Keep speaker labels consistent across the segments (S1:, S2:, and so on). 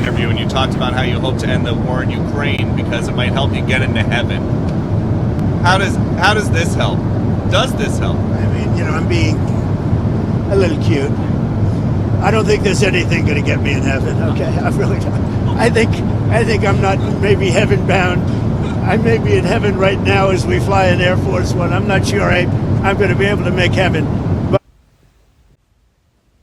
S1: interview and you talked about how you hope to end the war in Ukraine because it might help you get into heaven. How does this help? Does this help?
S2: I mean, I'm being a little cute. I don't think there's anything going to get me in heaven. Okay, I really don't. I think I'm not maybe heaven bound. I may be in heaven right now as we fly in Air Force One. I'm not sure I'm going to be able to make heaven.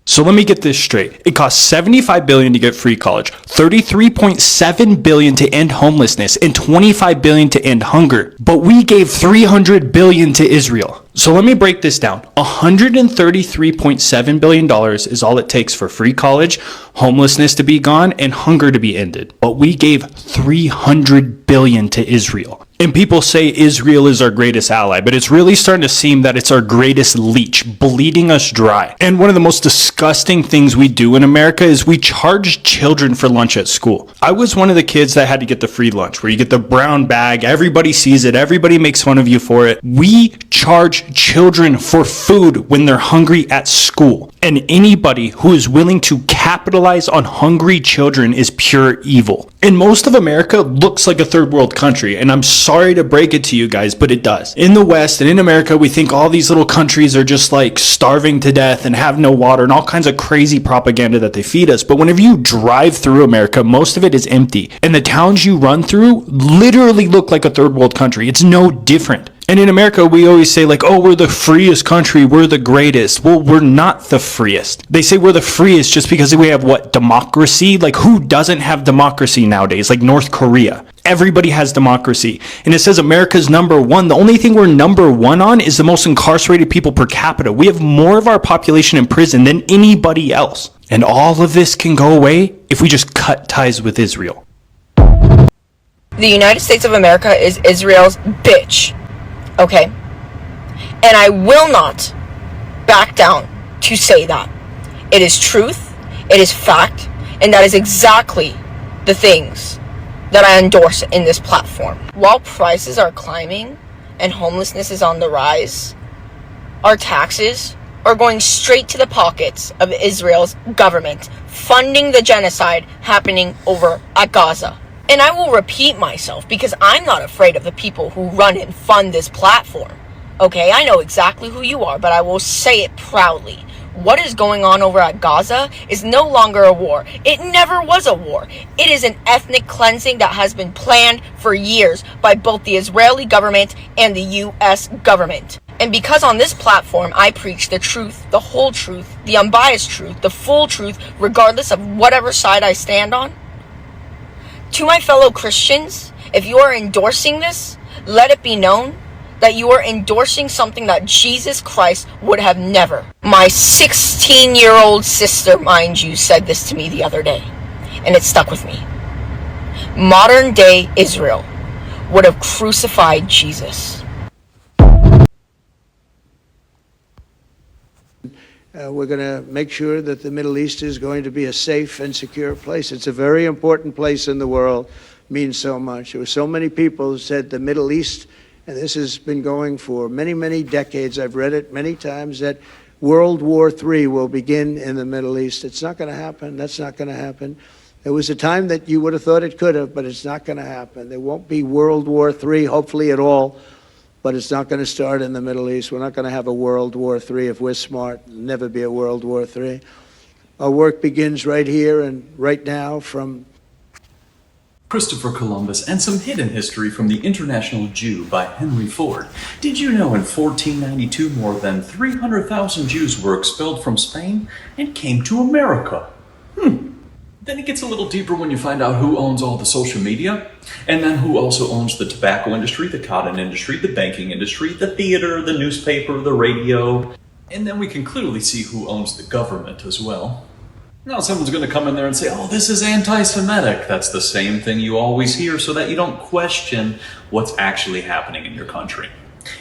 S3: So let me get this straight. It costs $75 billion to get free college, $33.7 billion to end homelessness, and $25 billion to end hunger. But we gave $300 billion to Israel. So let me break this down. $133.7 billion is all it takes for free college, homelessness to be gone, and hunger to be ended. But we gave $300 billion to Israel. And people say Israel is our greatest ally, but it's really starting to seem that it's our greatest leech, bleeding us dry. And one of the most disgusting things we do in America is we charge children for lunch at school. I was one of the kids that had to get the free lunch, where you get the brown bag, everybody sees it, everybody makes fun of you for it. We charge children for food when they're hungry at school. And anybody who is willing to capitalize on hungry children is pure evil. And most of America looks like a third world country, and I'm sorry to break it to you guys, but it does. In the West and in America, we think all these little countries are just like starving to death and have no water and all kinds of crazy propaganda that they feed us. But whenever you drive through America, most of it is empty. And the towns you run through literally look like a third world country. It's no different. And in America, we always say like, oh, we're the freest country, we're the greatest. Well, we're not the freest. They say we're the freest just because we have what? Democracy? Like, who doesn't have democracy nowadays? Like North Korea. Everybody has democracy. And it says America's number one. The only thing we're number one on is the most incarcerated people per capita. We have more of our population in prison than anybody else. And all of this can go away if we just cut ties with Israel.
S4: The United States of America is Israel's bitch. Okay? And I will not back down to say that. It is truth, it is fact, and that is exactly the things that I endorse in this platform. While prices are climbing and homelessness is on the rise, our taxes are going straight to the pockets of Israel's government, funding the genocide happening over at Gaza. And I will repeat myself because I'm not afraid of the people who run and fund this platform. Okay, I know exactly who you are, but I will say it proudly. What is going on over at Gaza is no longer a war. It never was a war. It is an ethnic cleansing that has been planned for years by both the Israeli government and the U.S. government. And because on this platform I preach the truth, the whole truth, the unbiased truth, the full truth, regardless of whatever side I stand on, to my fellow Christians, if you are endorsing this, let it be known that you are endorsing something that Jesus Christ would have never. My 16-year-old sister, mind you, said this to me the other day, and it stuck with me. Modern day Israel would have crucified Jesus.
S2: We're going to make sure that the Middle East is going to be a safe and secure place. It's a very important place in the world, means so much. There were so many people who said the Middle East, and this has been going for many, many decades. I've read it many times, that World War III will begin in the Middle East. It's not going to happen. That's not going to happen. There was a time that you would have thought it could have, but it's not going to happen. There won't be World War III, hopefully at all. But it's not going to start in the Middle East. We're not going to have a World War III if we're smart. There'll never be a World War III. Our work begins right here and right now from
S5: Christopher Columbus and some hidden history from the International Jew by Henry Ford. Did you know in 1492 more than 300,000 Jews were expelled from Spain and came to America? Then it gets a little deeper when you find out who owns all the social media, and then who also owns the tobacco industry, the cotton industry, the banking industry, the theater, the newspaper, the radio, and then we can clearly see who owns the government as well. Now someone's going to come in there and say, oh, this is anti-Semitic. That's the same thing you always hear, so that you don't question what's actually happening in your country.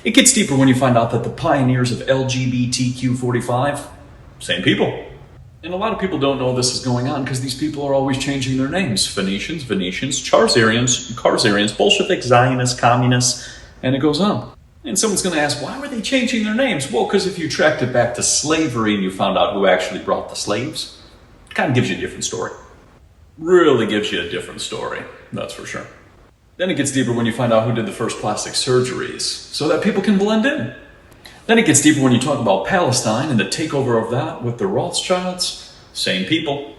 S5: It gets deeper when you find out that the pioneers of LGBTQ45, same people. And a lot of people don't know this is going on because these people are always changing their names. Phoenicians, Venetians, Khazarians, Bolsheviks, Zionists, Communists, and it goes on. And someone's going to ask, why were they changing their names? Well, because if you tracked it back to slavery and you found out who actually brought the slaves, it kind of gives you a different story. really gives you a different story, that's for sure. Then it gets deeper when you find out who did the first plastic surgeries, so that people can blend in. Then it gets deeper when you talk about Palestine and the takeover of that with the Rothschilds. Same people.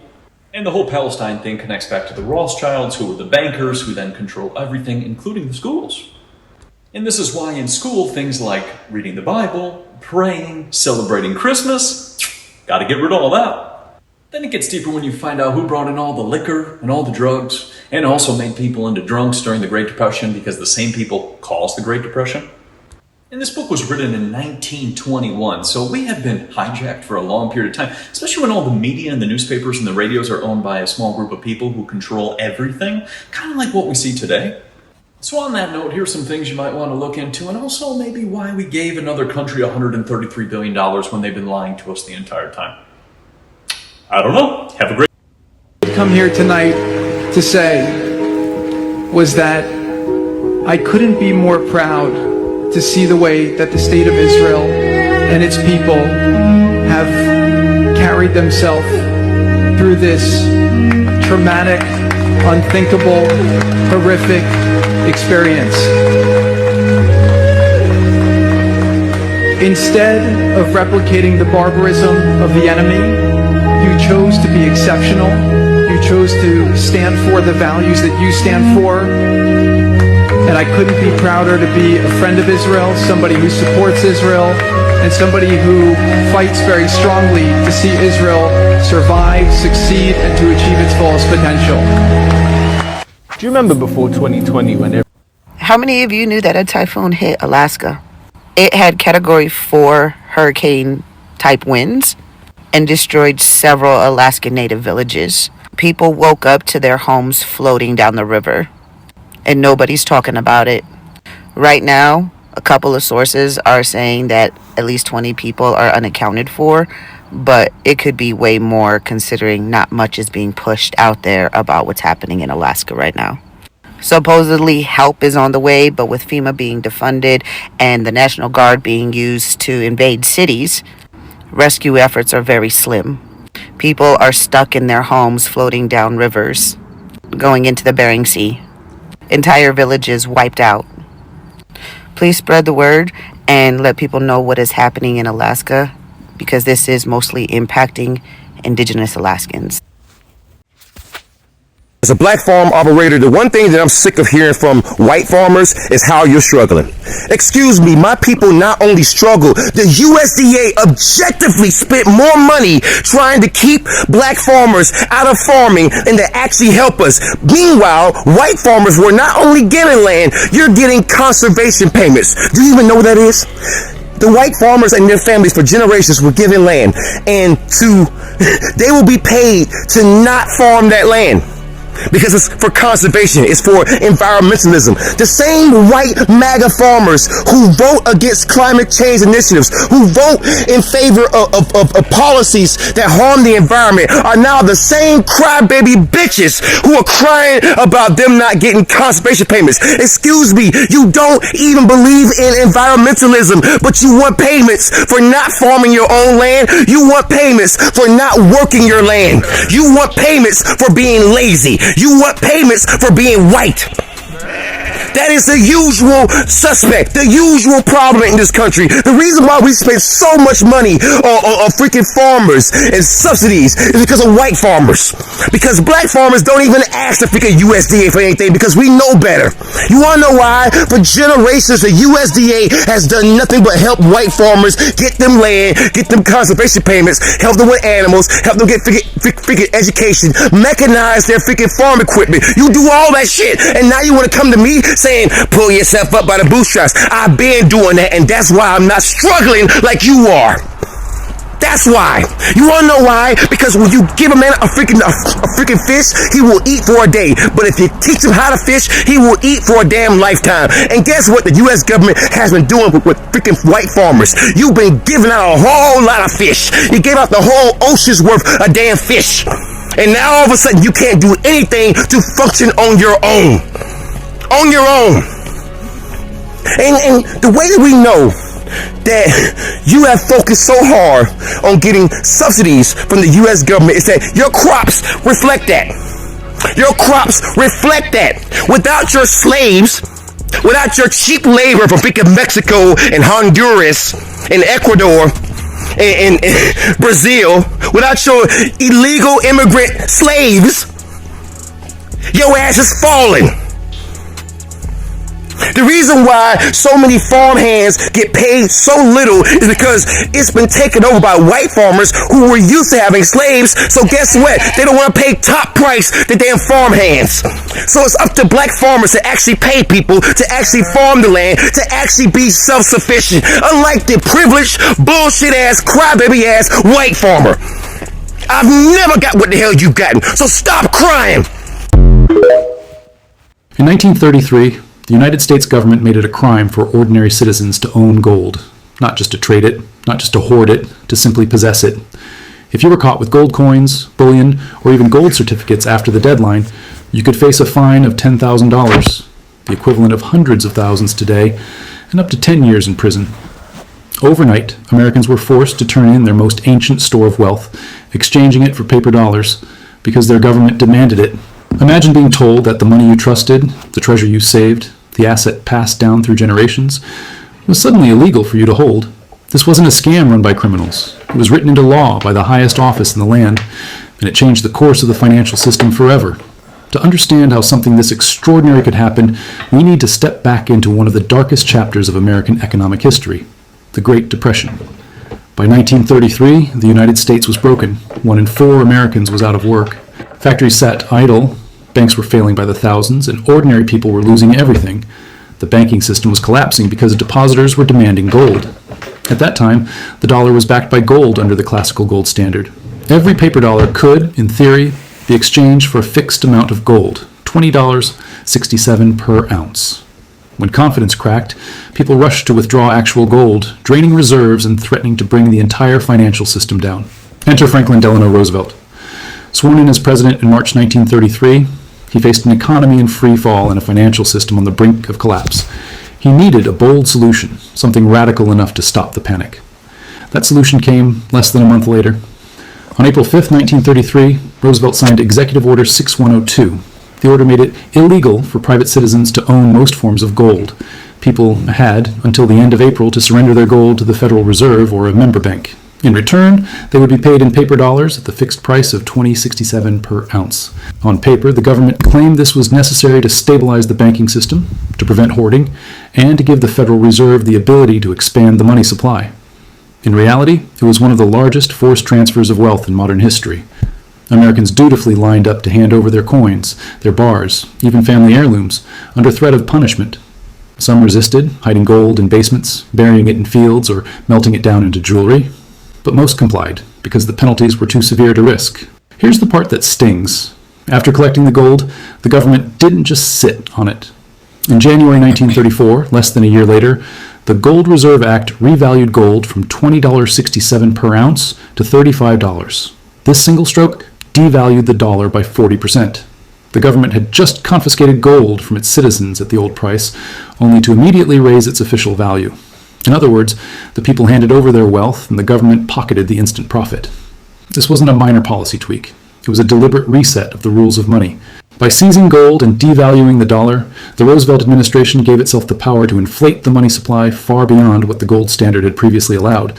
S5: And the whole Palestine thing connects back to the Rothschilds, who were the bankers who then control everything, including the schools. And this is why in school, things like reading the Bible, praying, celebrating Christmas, gotta get rid of all that. Then it gets deeper when you find out who brought in all the liquor and all the drugs, and also made people into drunks during the Great Depression, because the same people caused the Great Depression. And this book was written in 1921, so we have been hijacked for a long period of time, especially when all the media and the newspapers and the radios are owned by a small group of people who control everything, kind of like what we see today. So on that note, here's some things you might want to look into, and also maybe why we gave another country $133 billion when they've been lying to us the entire time. I don't know. Have a great
S6: Come here tonight to say was that I couldn't be more proud to see the way that the state of Israel and its people have carried themselves through this traumatic, unthinkable, horrific experience. Instead of replicating the barbarism of the enemy, you chose to be exceptional. You chose to stand for the values that you stand for. And I couldn't be prouder to be a friend of Israel, somebody who supports Israel, and somebody who fights very strongly to see Israel survive, succeed, and to achieve its fullest potential.
S7: Do you remember before 2020 when
S8: How many of you knew that a typhoon hit Alaska? It had Category 4 hurricane type winds and destroyed several Alaskan native villages. People woke up to their homes floating down the river, and nobody's talking about it. Right now, a couple of sources are saying that at least 20 people are unaccounted for, but it could be way more considering not much is being pushed out there about what's happening in Alaska right now. Supposedly help is on the way, but with FEMA being defunded and the National Guard being used to invade cities, rescue efforts are very slim. People are stuck in their homes floating down rivers, going into the Bering Sea. Entire villages wiped out. Please spread the word and let people know what is happening in Alaska, because this is mostly impacting indigenous Alaskans.
S9: As a black farm operator, the one thing that I'm sick of hearing from white farmers is how you're struggling. Excuse me, my people not only struggle, the USDA objectively spent more money trying to keep black farmers out of farming than to actually help us. Meanwhile, white farmers were not only given land, you're getting conservation payments. Do you even know what that is? The white farmers and their families for generations were given land, and they will be paid to not farm that land. Because it's for conservation, it's for environmentalism. The same white MAGA farmers who vote against climate change initiatives, who vote in favor of policies that harm the environment, are now the same crybaby bitches who are crying about them not getting conservation payments. Excuse me, you don't even believe in environmentalism, but you want payments for not farming your own land. You want payments for not working your land. You want payments for being lazy. You want payments for being white. That is the usual suspect, the usual problem in this country. The reason why we spend so much money on freaking farmers and subsidies is because of white farmers. Because black farmers don't even ask the freaking USDA for anything because we know better. You want to know why? For generations, the USDA has done nothing but help white farmers get them land, get them conservation payments, help them with animals, help them get freaking education, mechanize their freaking farm equipment. You do all that shit, and now you want to come to me saying, pull yourself up by the bootstraps. I've been doing that, and that's why I'm not struggling like you are. That's why. You want to know why? Because when you give a man a freaking fish, he will eat for a day. But if you teach him how to fish, he will eat for a damn lifetime. And guess what the U.S. government has been doing with freaking white farmers? You've been giving out a whole lot of fish. You gave out the whole ocean's worth of damn fish. And now all of a sudden you can't do anything to function on your own. On your own. And the way that we know that you have focused so hard on getting subsidies from the U.S. government is that your crops reflect that. Your crops reflect that. Without your slaves, without your cheap labor from freaking Mexico and Honduras and Ecuador and Brazil, without your illegal immigrant slaves, your ass is falling. The reason why so many farmhands get paid so little is because it's been taken over by white farmers who were used to having slaves. So guess what? They don't want to pay top price to damn farmhands. So it's up to black farmers to actually pay people to actually farm the land, to actually be self-sufficient. Unlike the privileged, bullshit-ass, crybaby-ass white farmer. I've never got what the hell you've gotten. So stop crying.
S3: In 1933, the United States government made it a crime for ordinary citizens to own gold, not just to trade it, not just to hoard it, to simply possess it. If you were caught with gold coins, bullion, or even gold certificates after the deadline, you could face a fine of $10,000, the equivalent of hundreds of thousands today, and up to 10 years in prison. Overnight, Americans were forced to turn in their most ancient store of wealth, exchanging it for paper dollars, because their government demanded it. Imagine being told that the money you trusted, the treasure you saved, the asset passed down through generations, was suddenly illegal for you to hold. This wasn't a scam run by criminals. It was written into law by the highest office in the land, and it changed the course of the financial system forever. To understand how something this extraordinary could happen, we need to step back into one of the darkest chapters of American economic history, the Great Depression. By 1933, the United States was broken. 1 in 4 Americans was out of work. Factories sat idle. Banks were failing by the thousands, and ordinary people were losing everything. The banking system was collapsing because depositors were demanding gold. At that time, the dollar was backed by gold under the classical gold standard. Every paper dollar could, in theory, be exchanged for a fixed amount of gold, $20.67 per ounce. When confidence cracked, people rushed to withdraw actual gold, draining reserves and threatening to bring the entire financial system down. Enter Franklin Delano Roosevelt. Sworn in as president in March 1933, he faced an economy in free fall and a financial system on the brink of collapse. He needed a bold solution, something radical enough to stop the panic. That solution came less than a month later. On April 5, 1933, Roosevelt signed Executive Order 6102. The order made it illegal for private citizens to own most forms of gold. People had until the end of April to surrender their gold to the Federal Reserve or a member bank. In return, they would be paid in paper dollars at the fixed price of $20.67 per ounce. On paper, the government claimed this was necessary to stabilize the banking system, to prevent hoarding, and to give the Federal Reserve the ability to expand the money supply. In reality, it was one of the largest forced transfers of wealth in modern history. Americans dutifully lined up to hand over their coins, their bars, even family heirlooms, under threat of punishment. Some resisted, hiding gold in basements, burying it in fields, or melting it down into jewelry. But most complied, because the penalties were too severe to risk. Here's the part that stings. After collecting the gold, the government didn't just sit on it. In January 1934, less than a year later, the Gold Reserve Act revalued gold from $20.67 per ounce to $35. This single stroke devalued the dollar by 40%. The government had just confiscated gold from its citizens at the old price, only to immediately raise its official value. In other words, the people handed over their wealth and the government pocketed the instant profit. This wasn't a minor policy tweak. It was a deliberate reset of the rules of money. By seizing gold and devaluing the dollar, the Roosevelt administration gave itself the power to inflate the money supply far beyond what the gold standard had previously allowed.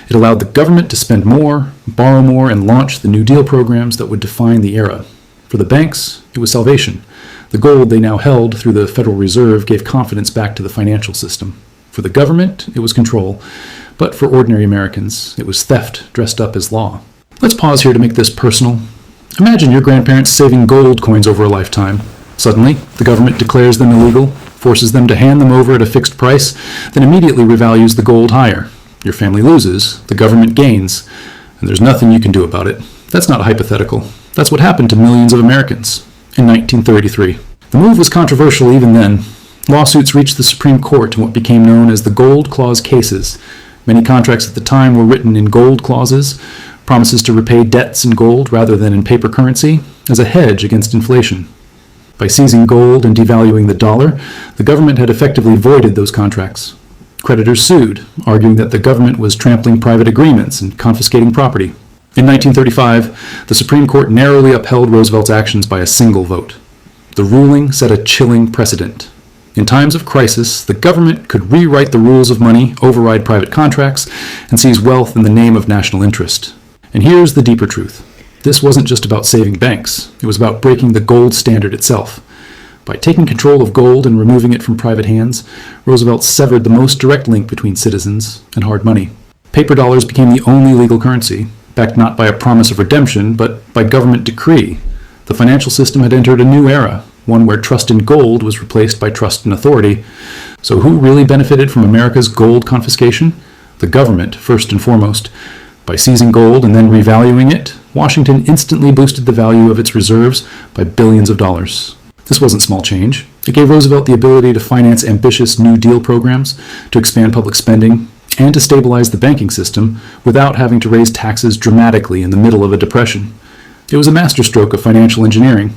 S3: It allowed the government to spend more, borrow more, and launch the New Deal programs that would define the era. For the banks, it was salvation. The gold they now held through the Federal Reserve gave confidence back to the financial system. For the government, it was control, but for ordinary Americans, it was theft dressed up as law. Let's pause here to make this personal. Imagine your grandparents saving gold coins over a lifetime. Suddenly, the government declares them illegal, forces them to hand them over at a fixed price, then immediately revalues the gold higher. Your family loses, the government gains, and there's nothing you can do about it. That's not hypothetical. That's what happened to millions of Americans in 1933. The move was controversial even then. Lawsuits reached the Supreme Court in what became known as the Gold Clause cases. Many contracts at the time were written in gold clauses, promises to repay debts in gold rather than in paper currency, as a hedge against inflation. By seizing gold and devaluing the dollar, the government had effectively voided those contracts. Creditors sued, arguing that the government was trampling private agreements and confiscating property.
S10: In 1935, the Supreme Court narrowly upheld Roosevelt's actions by a single vote. The ruling set a chilling precedent. In times of crisis, the government could rewrite the rules of money, override private contracts, and seize wealth in the name of national interest. And here's the deeper truth. This wasn't just about saving banks. It was about breaking the gold standard itself. By taking control of gold and removing it from private hands, Roosevelt severed the most direct link between citizens and hard money. Paper dollars became the only legal currency, backed not by a promise of redemption, but by government decree. The financial system had entered a new era, one where trust in gold was replaced by trust in authority. So who really benefited from America's gold confiscation? The government, first and foremost. By seizing gold and then revaluing it, Washington instantly boosted the value of its reserves by billions of dollars. This wasn't small change. It gave Roosevelt the ability to finance ambitious New Deal programs, to expand public spending, and to stabilize the banking system without having to raise taxes dramatically in the middle of a depression. It was a masterstroke of financial engineering,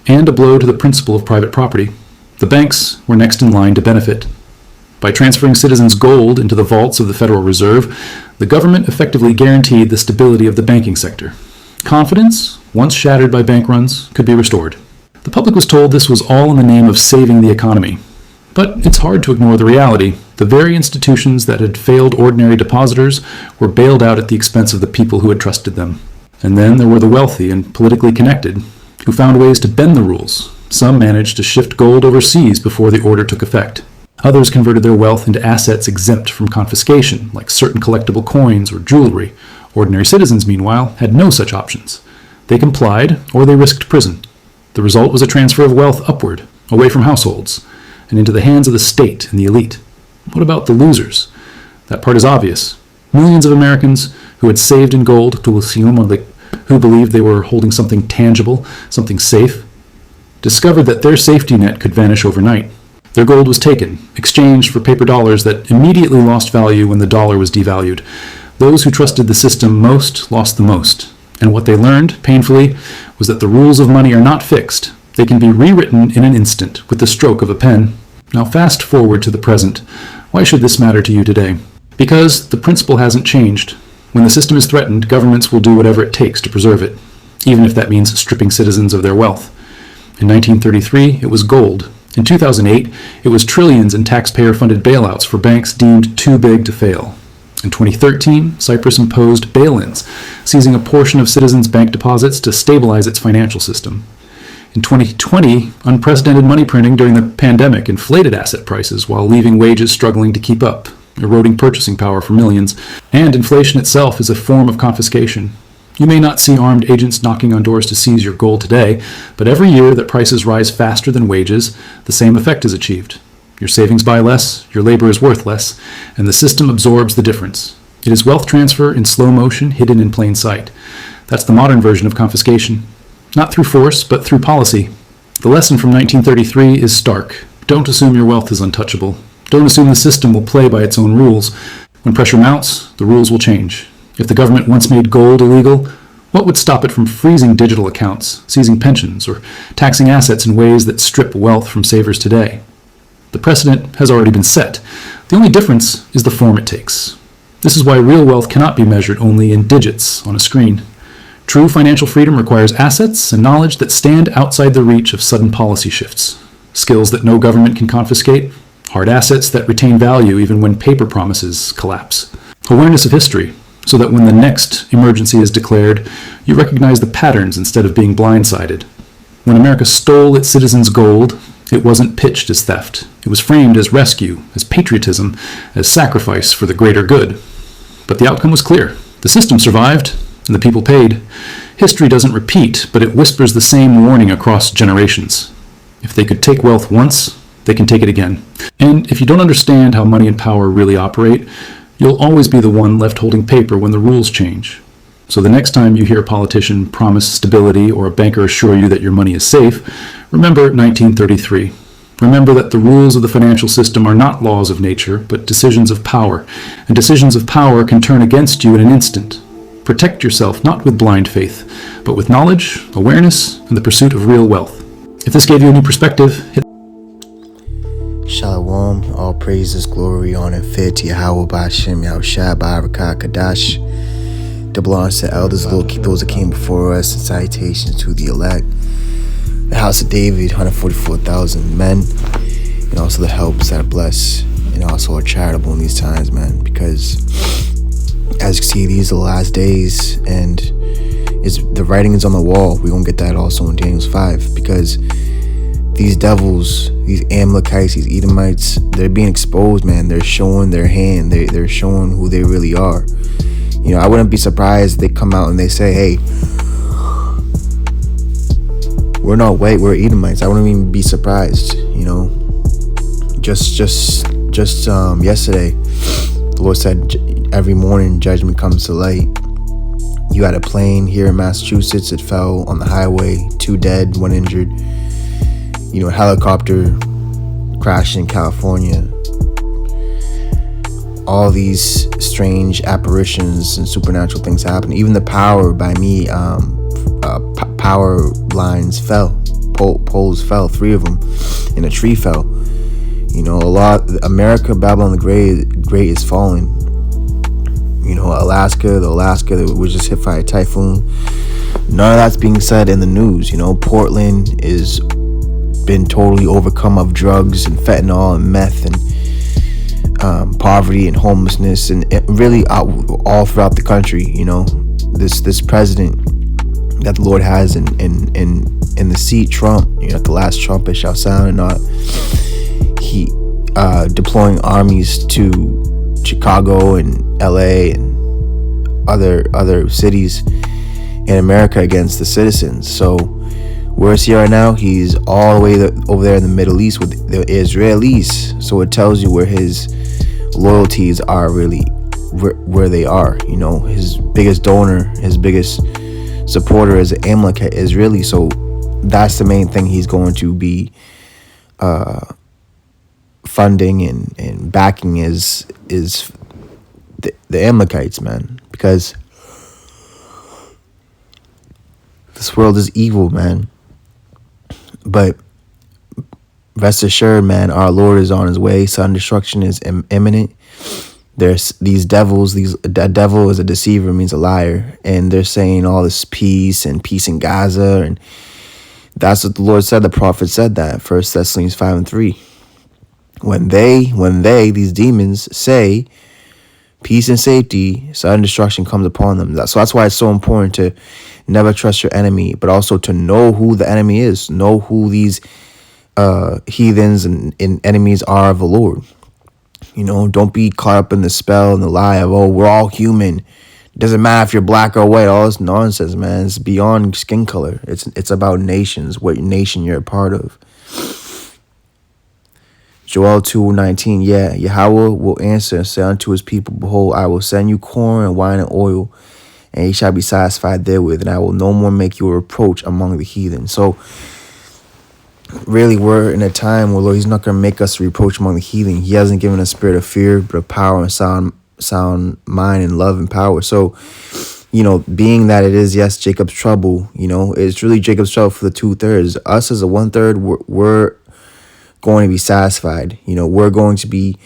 S10: and a blow to the principle of private property. The banks were next in line to benefit. By transferring citizens' gold into the vaults of the Federal Reserve, the government effectively guaranteed the stability of the banking sector. Confidence, once shattered by bank runs, could be restored. The public was told this was all in the name of saving the economy. But it's hard to ignore the reality. The very institutions that had failed ordinary depositors were bailed out at the expense of the people who had trusted them. And then there were the wealthy and politically connected, who found ways to bend the rules. Some managed to shift gold overseas before the order took effect. Others converted their wealth into assets exempt from confiscation, like certain collectible coins or jewelry. Ordinary citizens, meanwhile, had no such options. They complied, or they risked prison. The result was a transfer of wealth upward, away from households, and into the hands of the state and the elite. What about the losers? That part is obvious. Millions of Americans who had saved in gold, who believed they were holding something tangible, something safe, discovered that their safety net could vanish overnight. Their gold was taken, exchanged for paper dollars that immediately lost value when the dollar was devalued. Those who trusted the system most lost the most. And what they learned, painfully, was that the rules of money are not fixed. They can be rewritten in an instant with the stroke of a pen. Now fast forward to the present. Why should this matter to you today? Because the principle hasn't changed. When the system is threatened, governments will do whatever it takes to preserve it, even if that means stripping citizens of their wealth. In 1933, it was gold. In 2008, it was trillions in taxpayer-funded bailouts for banks deemed too big to fail. In 2013, Cyprus imposed bail-ins, seizing a portion of citizens' bank deposits to stabilize its financial system. In 2020, unprecedented money printing during the pandemic inflated asset prices while leaving wages struggling to keep up, eroding purchasing power for millions. And inflation itself is a form of confiscation. You may not see armed agents knocking on doors to seize your gold today, but every year that prices rise faster than wages, the same effect is achieved. Your savings buy less, your labor is worth less, and the system absorbs the difference. It is wealth transfer in slow motion, hidden in plain sight. That's the modern version of confiscation. Not through force, but through policy. The lesson from 1933 is stark. Don't assume your wealth is untouchable. Don't assume the system will play by its own rules. When pressure mounts, the rules will change. If the government once made gold illegal, what would stop it from freezing digital accounts, seizing pensions, or taxing assets in ways that strip wealth from savers today? The precedent has already been set. The only difference is the form it takes. This is why real wealth cannot be measured only in digits on a screen. True financial freedom requires assets and knowledge that stand outside the reach of sudden policy shifts. Skills that no government can confiscate. Hard assets that retain value even when paper promises collapse. Awareness of history, so that when the next emergency is declared, you recognize the patterns instead of being blindsided. When America stole its citizens' gold, it wasn't pitched as theft. It was framed as rescue, as patriotism, as sacrifice for the greater good. But the outcome was clear. The system survived, and the people paid. History doesn't repeat, but it whispers the same warning across generations. If they could take wealth once, they can take it again. And if you don't understand how money and power really operate, you'll always be the one left holding paper when the rules change. So the next time you hear a politician promise stability or a banker assure you that your money is safe, remember 1933. Remember that the rules of the financial system are not laws of nature, but decisions of power. And decisions of power can turn against you in an instant. Protect yourself not with blind faith, but with knowledge, awareness, and the pursuit of real wealth. If this gave you a new perspective, hit
S11: Shalom, all praises, glory, honor, and fear to Yahweh Ba'Shem, Yahushua Ba'arakah Kadash. The belongs to elders, Lord, keep those that came before us, and salutations to the elect. The house of David, 144,000 men, and also the helps that are blessed, and also are charitable in these times, man, because as you see, these are the last days, and the writing is on the wall. We're going to get that also in Daniel 5, because these devils, these Amalekites, these Edomites, they're being exposed, man. They're showing their hand. They're showing who they really are. You know, I wouldn't be surprised if they come out and they say, hey, we're not white, we're Edomites. I wouldn't even be surprised, you know. Just yesterday, the Lord said every morning judgment comes to light. You had a plane here in Massachusetts. It fell on the highway. 2 dead, 1 injured. You know, a helicopter crashed in California. All these strange apparitions and supernatural things happen. Even the power by me, power lines fell. Poles fell, 3 of them, and a tree fell. You know, America, Babylon the Great is falling. You know, Alaska that was just hit by a typhoon. None of that's being said in the news. You know, Portland is been totally overcome of drugs and fentanyl and meth and poverty and homelessness, and really all throughout the country. You know, this president that the Lord has in the seat, Trump. You know, at the last trumpet shall sound, and not he deploying armies to Chicago and LA and other cities in America against the citizens. So where is he right now? He's all the way over there in the Middle East with the Israelis. So it tells you where his loyalties are really, where they are. You know, his biggest donor, his biggest supporter is an Amalekite Israeli. So that's the main thing he's going to be funding and backing is the Amalekites, man, because this world is evil, man. But rest assured, man, our Lord is on his way. Sudden destruction is imminent. There's these devils. That devil is a deceiver, means a liar, and they're saying all this peace in Gaza, and that's what the Lord said. The prophet said that, 1 Thessalonians 5:3. When these demons say peace and safety, sudden destruction comes upon them. So that's why it's so important to never trust your enemy, but also to know who the enemy is, know who these heathens and enemies are of the Lord. You know, don't be caught up in the spell and the lie of, oh, we're all human. It doesn't matter if you're black or white. All this nonsense, man. It's beyond skin color. It's about nations, what nation you're a part of. Joel 2:19, yeah, Yahweh will answer and say unto his people, behold, I will send you corn and wine and oil, and ye shall be satisfied therewith, and I will no more make you a reproach among the heathen. So really, we're in a time where Lord, he's not going to make us a reproach among the heathen. He hasn't given us a spirit of fear, but of power and sound mind and love and power. So, you know, being that it is, yes, Jacob's trouble, you know, it's really Jacob's trouble for the 2/3. Us as a 1/3, we're going to be satisfied. You know, we're going to be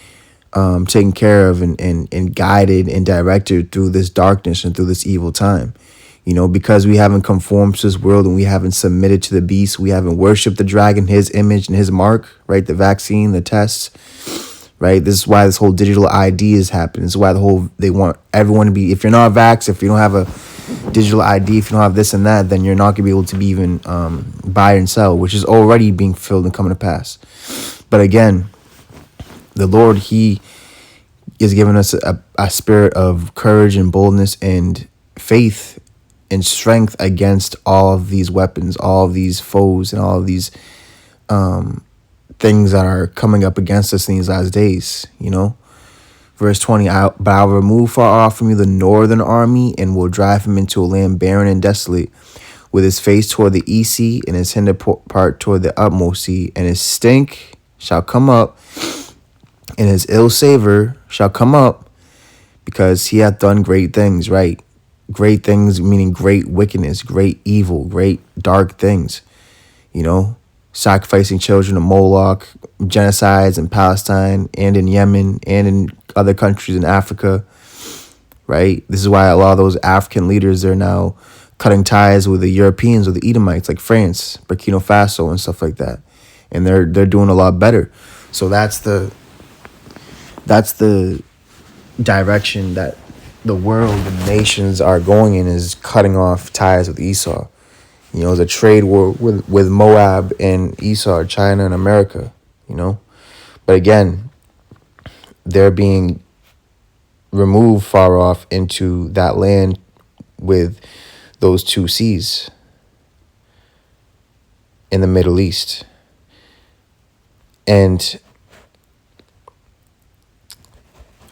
S11: taken care of and guided and directed through this darkness and through this evil time. You know, because we haven't conformed to this world and we haven't submitted to the beast. We haven't worshipped the dragon, his image and his mark, right? The vaccine, the tests, right? This is why this whole digital ID is happening. This is why they want everyone to be, if you're not vaxxed, if you don't have a digital ID, if you don't have this and that, then you're not going to be able to be even buy and sell, which is already being filled and coming to pass. But again, the Lord, he is giving us a spirit of courage and boldness and faith and strength against all of these weapons, all of these foes, and all of these things that are coming up against us in these last days, you know. Verse 20, but I will remove far off from you the northern army and will drive him into a land barren and desolate, with his face toward the east sea and his hinder part toward the utmost sea. And his stink shall come up, and his ill savor shall come up, because he hath done great things, right? Great things, meaning great wickedness, great evil, great dark things, you know, sacrificing children to Moloch, genocides in Palestine and in Yemen and in other countries in Africa, right? This is why a lot of those African leaders are now cutting ties with the Europeans or the Edomites, like France, Burkina Faso, and stuff like that, and they're doing a lot better. So that's the direction that the world and nations are going in, is cutting off ties with Esau. You know, the trade war with Moab and Esau, China and America, you know. But again, they're being removed far off into that land with those two seas in the Middle East. And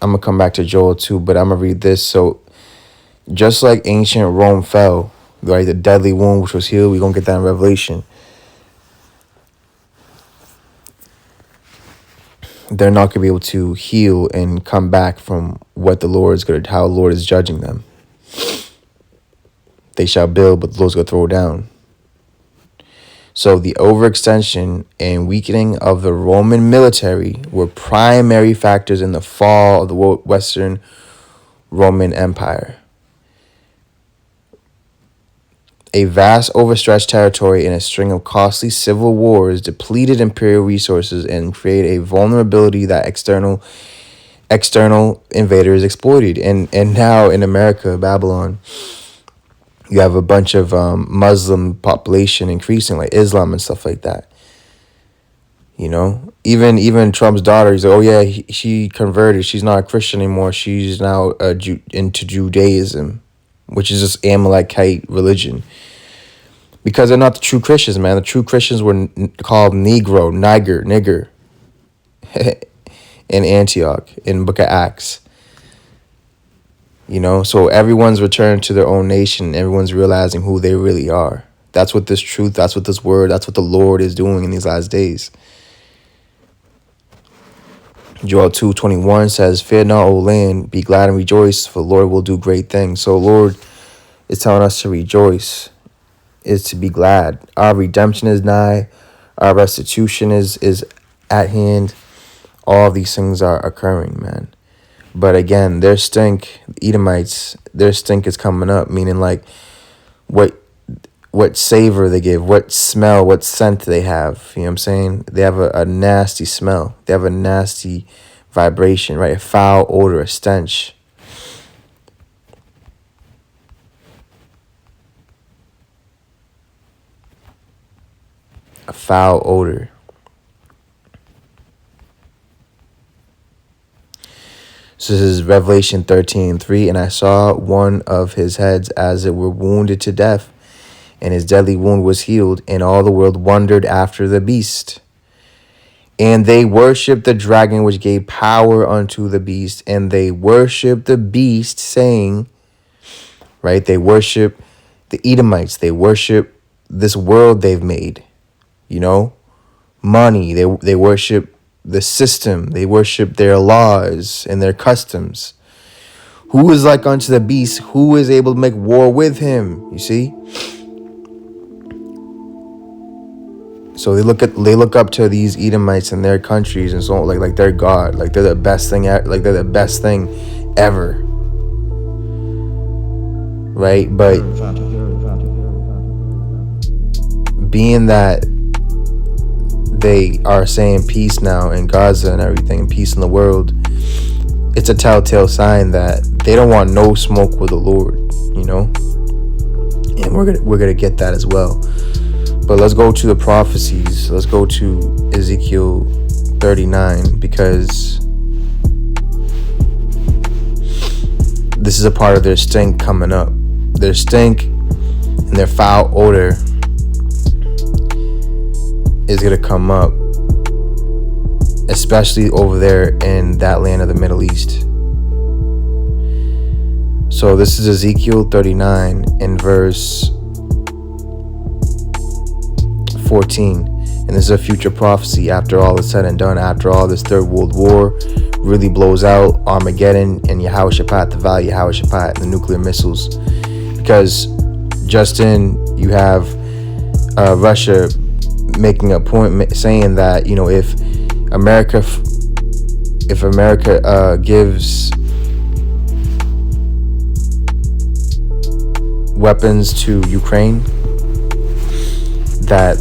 S11: I'm going to come back to Joel 2, but I'm going to read this. So just like ancient Rome fell, right, the deadly wound which was healed, we're going to get that in Revelation. They're not going to be able to heal and come back from what the Lord is going to, how the Lord is judging them. They shall build, but the Lord's going to throw down. So the overextension and weakening of the Roman military were primary factors in the fall of the Western Roman Empire. A vast overstretched territory and a string of costly civil wars depleted imperial resources and created a vulnerability that external invaders exploited. And now in America, Babylon, you have a bunch of Muslim population increasing, like Islam and stuff like that. You know, even Trump's daughter, he's like, oh yeah, she converted. She's not a Christian anymore. She's now into Judaism, which is just Amalekite religion. Because they're not the true Christians, man. The true Christians were called nigger in Antioch, in Book of Acts. You know, so everyone's returned to their own nation. Everyone's realizing who they really are. That's what this truth, that's what this word, that's what the Lord is doing in these last days. Joel 2:21 says, fear not, O land, be glad and rejoice, for the Lord will do great things. So Lord is telling us to rejoice, is to be glad. Our redemption is nigh. Our restitution is at hand. All of these things are occurring, man. But again, their stink, Edomites, their stink is coming up, meaning like what savor they give, what smell, what scent they have. You know what I'm saying? They have a nasty smell. They have a nasty vibration, right? A foul odor, a stench. A foul odor. So this is Revelation 13:3, and I saw one of his heads as it were wounded to death, and his deadly wound was healed, and all the world wondered after the beast. And they worshipped the dragon, which gave power unto the beast, and they worshipped the beast, saying, right, they worship the Edomites, they worship this world they've made, you know, money, they worship the system, they worship their laws and their customs. Who is like unto the beast? Who is able to make war with him? You see? So they look up to these Edomites and their countries and so on, like they're God, like they're the best thing, like they're the best thing ever, right? But being that they are saying peace now in Gaza and everything, and peace in the world, it's a telltale sign that they don't want no smoke with the Lord, you know. And we're gonna get that as well. But let's go to the prophecies. Let's go to Ezekiel 39, because this is a part of their stink coming up. Their stink and their foul odor is going to come up, especially over there in that land of the Middle East. So this is Ezekiel 39 in verse 14, and this is a future prophecy after all is said and done, after all this Third World War really blows out, Armageddon and Yehoshaphat, the Valley of Yehoshaphat, and the nuclear missiles. Because just you have Russia making a point saying that, you know, if America gives weapons to Ukraine, that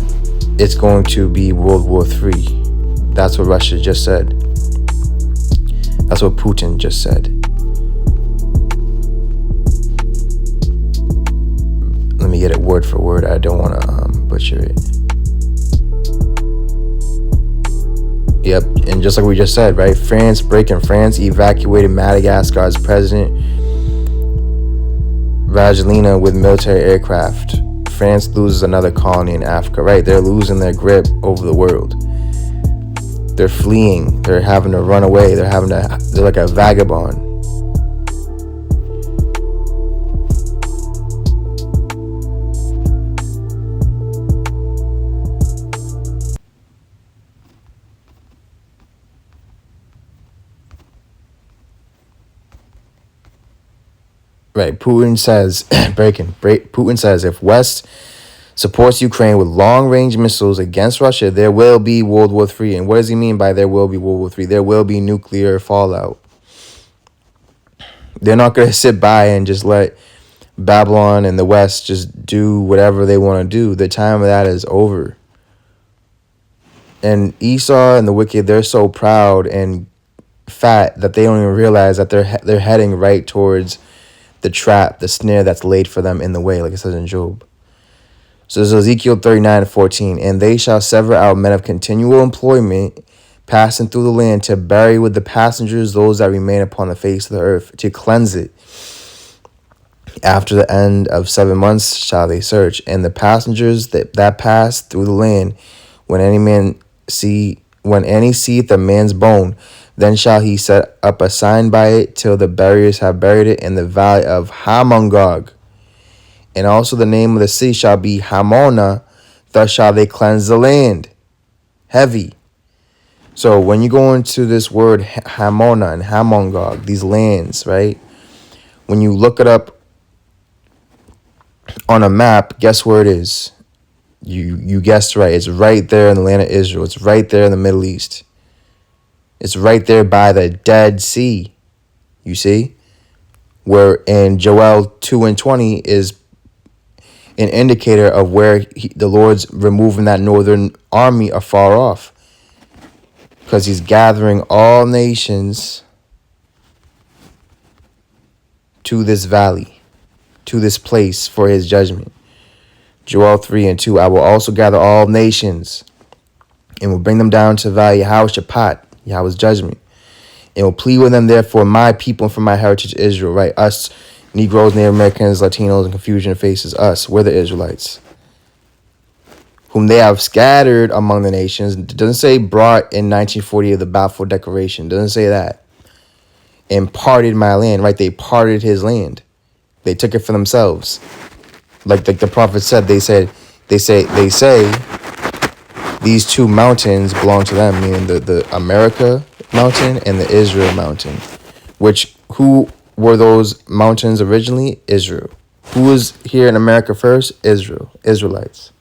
S11: it's going to be World War III. That's what Russia just said. That's what Putin just said. Let me get it word for word. I don't want to butcher it. Yep, and just like we just said, right? France evacuated Madagascar's president Rajoelina with military aircraft. France loses another colony in Africa, right? They're losing their grip over the world. They're fleeing. They're having to run away. They're like a vagabond. Right, Putin says, Putin says, if West supports Ukraine with long-range missiles against Russia, there will be World War III. And what does he mean by there will be World War III? There will be nuclear fallout. They're not going to sit by and just let Babylon and the West just do whatever they want to do. The time of that is over. And Esau and the wicked, they're so proud and fat that they don't even realize that they're heading right towards the trap, the snare that's laid for them in the way, like it says in Job. So this is Ezekiel 39:14. And they shall sever out men of continual employment, passing through the land, to bury with the passengers those that remain upon the face of the earth, to cleanse it. After the end of 7 months shall they search. And the passengers that pass through the land, when any seeth a man's bone, then shall he set up a sign by it till the buriers have buried it in the valley of Hamongog. And also the name of the city shall be Hamona. Thus shall they cleanse the land. Heavy. So when you go into this word Hamona and Hamongog, these lands, right? When you look it up on a map, guess where it is? You guessed right. It's right there in the land of Israel. It's right there in the Middle East. It's right there by the Dead Sea, you see? Where in Joel 2:20 is an indicator of where the Lord's removing that northern army afar off. Because he's gathering all nations to this valley, to this place for his judgment. Joel 3:2, I will also gather all nations and will bring them down to the valley Yahweh Yahweh's judgment, and will plead with them, therefore, my people and for my heritage Israel, right? Us, Negroes, Native Americans, Latinos, and confusion faces us. We're the Israelites, whom they have scattered among the nations. It doesn't say brought in 1940 of the Balfour Declaration. It doesn't say that. And parted my land, right? They parted his land. They took it for themselves. Like the prophet said, they say these two mountains belong to them, meaning the America mountain and the Israel mountain. Who were those mountains originally? Israel. Who was here in America first? Israel. Israelites.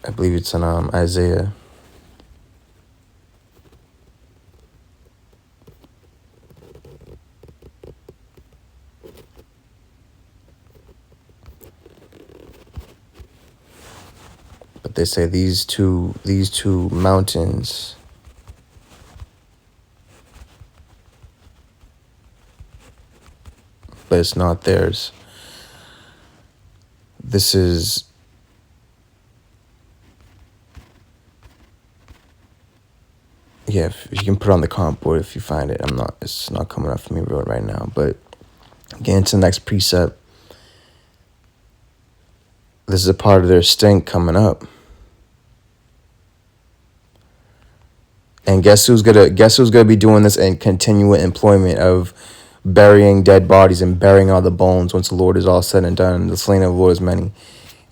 S11: I believe it's in Isaiah. But they say these two mountains but it's not theirs. This is if you can put it on the comp board if you find it. It's not coming up for me right now, but getting to the next precept. This is a part of their stink coming up. And guess who's gonna be doing this in continual employment of burying dead bodies and burying all the bones once the Lord is all said and done. The slain of the Lord is many.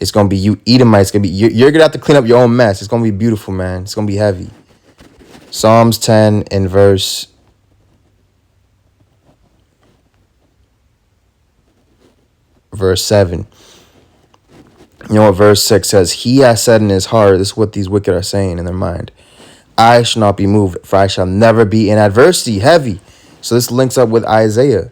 S11: It's gonna be you Edomites. It's gonna be you're gonna have to clean up your own mess. It's gonna be beautiful, man. It's gonna be heavy. Psalms 10 and verse 7. You know what verse 6 says? He has said in his heart, this is what these wicked are saying in their mind, I shall not be moved, for I shall never be in adversity. Heavy. So this links up with Isaiah.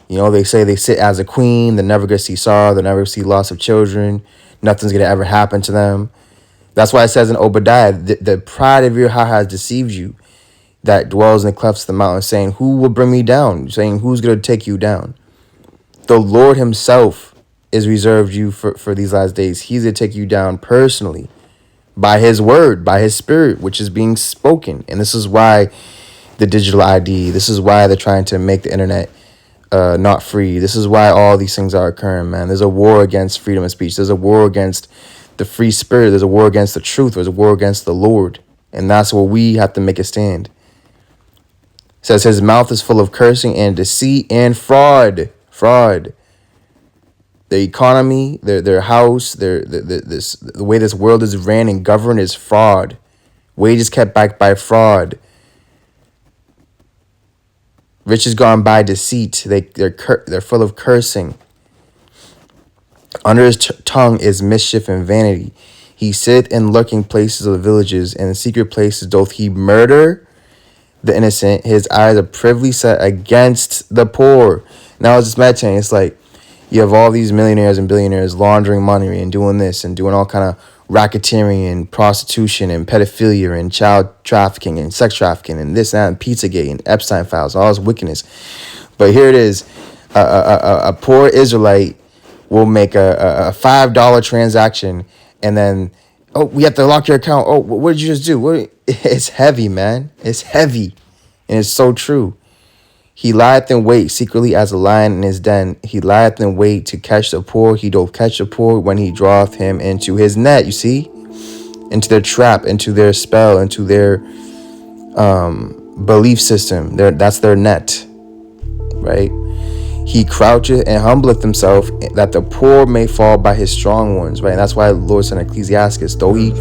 S11: You know, they say they sit as a queen, they're never going to see sorrow, they'll never see loss of children, nothing's going to ever happen to them. That's why it says in Obadiah, the pride of your heart has deceived you, that dwells in the clefts of the mountain, saying, who will bring me down? Saying, who's going to take you down? The Lord himself is reserved you for these last days. He's going to take you down personally by his word, by his spirit, which is being spoken. And this is why the digital ID, this is why they're trying to make the internet not free. This is why all these things are occurring, man. There's a war against freedom of speech. There's a war against the free spirit. There's a war against the truth. There's a war against the Lord. And that's where we have to make a stand. It says his mouth is full of cursing and deceit and fraud. Fraud. The economy, their house, the way this world is ran and governed is fraud. Wages kept back by fraud. Riches gone by deceit. They're full of cursing. Under his tongue is mischief and vanity. He sitteth in lurking places of the villages, and in secret places doth he murder the innocent. His eyes are privily set against the poor. Now I was just meditating. It's like you have all these millionaires and billionaires laundering money and doing this and doing all kind of racketeering and prostitution and pedophilia and child trafficking and sex trafficking and this and that and Pizzagate and Epstein files, all this wickedness. But here it is, a poor Israelite will make a $5 transaction and then, oh, we have to lock your account. Oh, what did you just do? It's heavy, man. It's heavy. And it's so true. He lieth in wait secretly as a lion in his den. He lieth in wait to catch the poor. He doth catch the poor when he draweth him into his net, you see? Into their trap, into their spell, into their belief system. That's their net, right? He croucheth and humbleth himself, that the poor may fall by his strong ones, right? And that's why the Lord said in Ecclesiastes, though he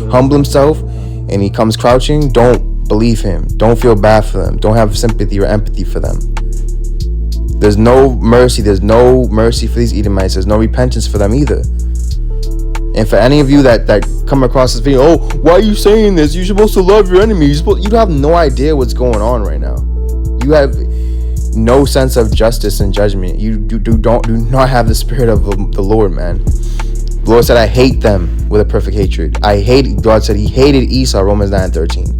S11: humble himself and he comes crouching, don't believe him. Don't feel bad for them. Don't have sympathy or empathy for them. There's no mercy. There's no mercy for these Edomites. There's no repentance for them either. And for any of you that come across this video, oh, why are you saying this? You're supposed to love your enemies. You have no idea what's going on right now. You have no sense of justice and judgment. You do not have the spirit of the Lord, man. The Lord said, I hate them with a perfect hatred. God said he hated Esau, Romans 9:13.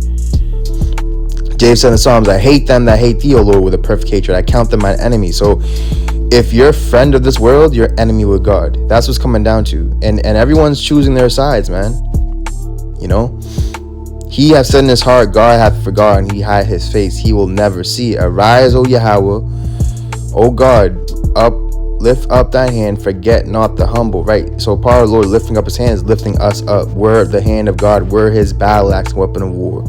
S11: James said in the Psalms, I hate them that hate thee, O Lord, with a perfect hatred. I count them my enemy. So if you're a friend of this world, you're enemy with God. That's what's coming down to. And everyone's choosing their sides, man. You know? He hath said in his heart, God hath forgotten, he hide his face, he will never see. Arise, O Yahweh, O God, lift up thy hand, forget not the humble, right? So part of the Lord lifting up his hand is lifting us up. We're the hand of God. We're his battle axe and weapon of war.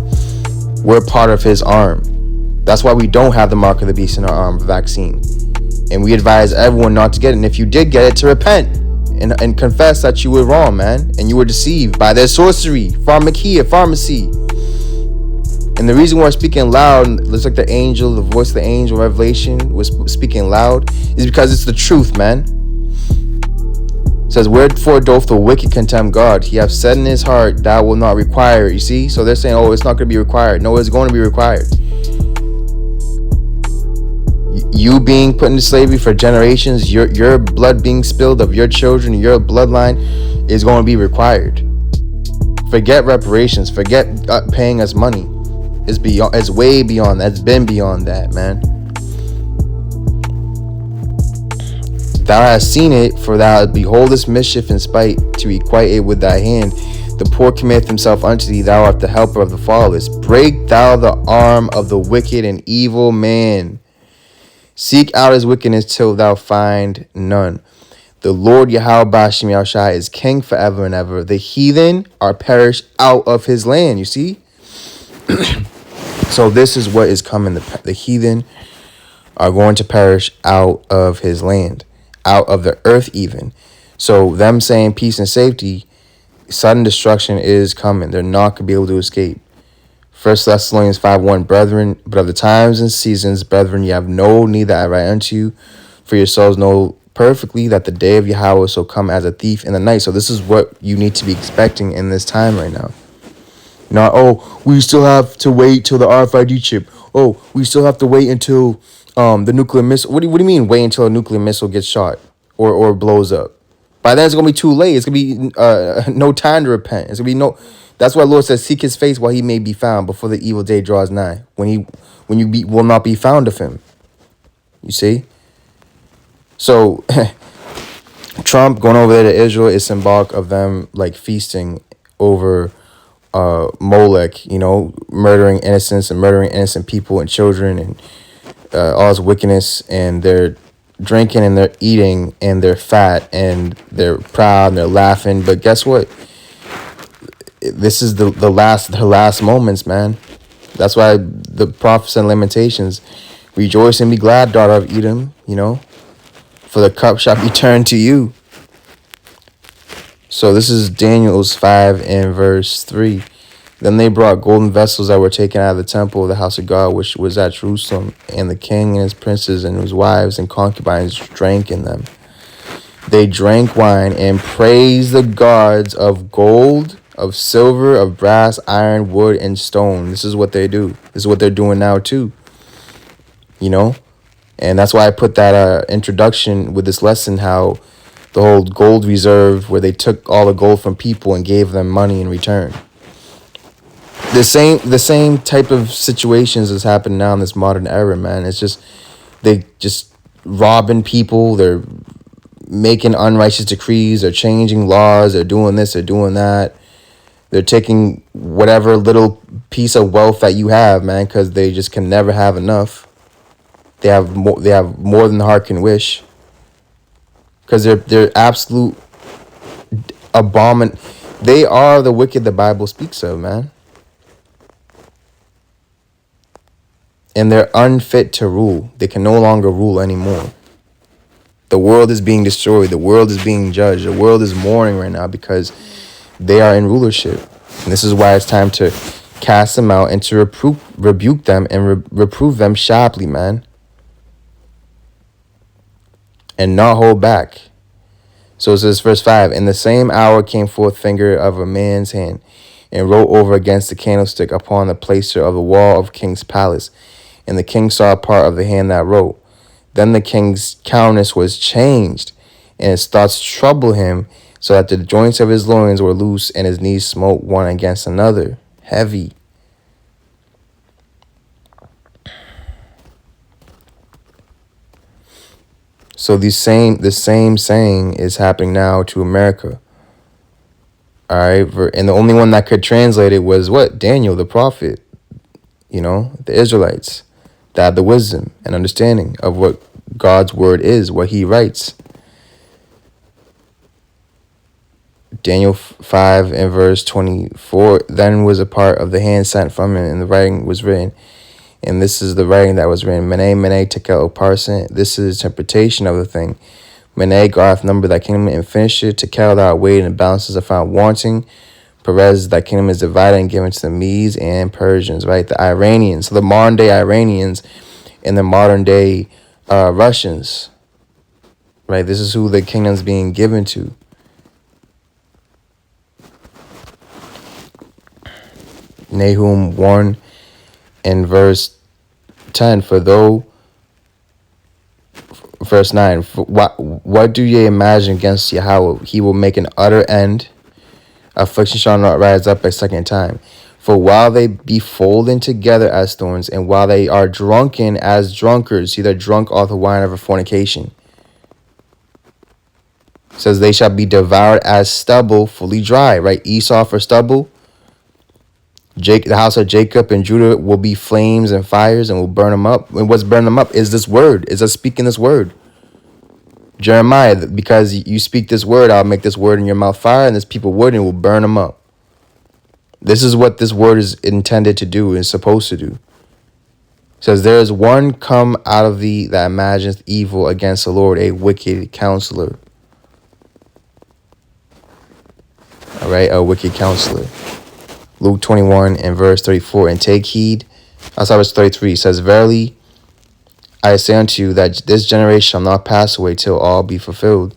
S11: We're part of his arm. That's why we don't have the mark of the beast in our arm vaccine. And we advise everyone not to get it. And if you did get it, to repent and confess that you were wrong, man. And you were deceived by their sorcery, pharmacy. And the reason we're speaking loud, looks like the voice of the angel, Revelation, was speaking loud, is because it's the truth, man. It says, wherefore doth the wicked contemn God? He hath said in his heart, thou wilt not require. You see? So they're saying, oh, it's not going to be required. No, it's going to be required. You being put into slavery for generations, your blood being spilled of your children, your bloodline is going to be required. Forget reparations. Forget paying us money. It's way beyond that. It's been beyond that, man. Thou hast seen it, for thou beholdest mischief and spite, to requite it with thy hand. The poor committeth himself unto thee, thou art the helper of the fatherless. Break thou the arm of the wicked and evil man. Seek out his wickedness till thou find none. The Lord Yahweh Bashim Yahushai is king forever and ever. The heathen are perished out of his land, you see? So this is what is coming. The heathen are going to perish out of his land, out of the earth even. So them saying peace and safety, sudden destruction is coming. They're not going to be able to escape. 1 Thessalonians 5:1, brethren, but of the times and seasons, brethren, ye have no need that I write unto you, for yourselves know perfectly that the day of Yahweh shall come as a thief in the night. So this is what you need to be expecting in this time right now. Not, oh, we still have to wait till the RFID chip. Oh, we still have to wait until The nuclear missile. What do you mean? Wait until a nuclear missile gets shot or blows up. By then it's gonna be too late. It's gonna be no time to repent. It's gonna be no. That's why the Lord says, "Seek His face while He may be found, before the evil day draws nigh. When you will not be found of Him." You see. So Trump going over there to Israel is symbolic of them like feasting over Molech. You know, murdering innocents and murdering innocent people and children and all this wickedness, and they're drinking and they're eating and they're fat and they're proud and they're laughing. But guess what? This is their last moments, man. That's why the prophets and Lamentations, rejoice and be glad, daughter of Edom, you know, for the cup shall be turned to you. So this is Daniel's 5 and verse 3. Then they brought golden vessels that were taken out of the temple of the house of God, which was at Jerusalem, and the king and his princes and his wives and concubines drank in them. They drank wine and praised the gods of gold, of silver, of brass, iron, wood, and stone. This is what they do. This is what they're doing now too. You know? And that's why I put that introduction with this lesson, how the whole gold reserve, where they took all the gold from people and gave them money in return. The same type of situations is happening now in this modern era, man. It's just, they just robbing people. They're making unrighteous decrees. They're changing laws. They're doing this. They're doing that. They're taking whatever little piece of wealth that you have, man, because they just can never have enough. They have more than the heart can wish. Because they're absolute abomin. They are the wicked the Bible speaks of, man. And they're unfit to rule. They can no longer rule anymore. The world is being destroyed. The world is being judged. The world is mourning right now because they are in rulership. And this is why it's time to cast them out and to rebuke them and reprove them sharply, man. And not hold back. So it says, verse 5, in the same hour came forth finger of a man's hand, and wrote over against the candlestick upon the placer of the wall of king's palace. And the king saw a part of the hand that wrote. Then the king's countenance was changed, and his thoughts troubled him, so that the joints of his loins were loose, and his knees smote one against another. Heavy. So the same saying is happening now to America. All right, and the only one that could translate it was what? Daniel, the prophet. You know, the Israelites that had the wisdom and understanding of what God's word is, what He writes. Daniel 5 and verse 24. Then was a part of the hand sent from him, and the writing was written. And this is the writing that was written. Mene, mene, tekel, parson. This is the interpretation of the thing. Mene, God hath numbered thy kingdom and finished it. Tekel, thou weighed and balances are found wanting. Perez, thy kingdom is divided and given to the Medes and Persians, right? The Iranians, so the modern day Iranians and the modern day Russians, right? This is who the kingdom's being given to. Nahum 1 and verse 10, verse 9, what do ye imagine against Yahweh? He will make an utter end. Affliction shall not rise up a second time. For while they be folded together as thorns, and while they are drunken as drunkards, see, they're drunk off the wine of a fornication. It says they shall be devoured as stubble, fully dry, right? Esau for stubble. The house of Jacob and Judah will be flames and fires and will burn them up. And what's burning them up is this word. Is us speaking this word. Jeremiah, because you speak this word, I'll make this word in your mouth fire, and this people wood, and will burn them up. This is what this word is intended to do, is supposed to do. It says, there is one come out of thee that imagineth evil against the Lord, a wicked counselor. All right, a wicked counselor. Luke 21 and verse 34, and take heed. Verse 33 it says, verily, I say unto you that this generation shall not pass away till all be fulfilled.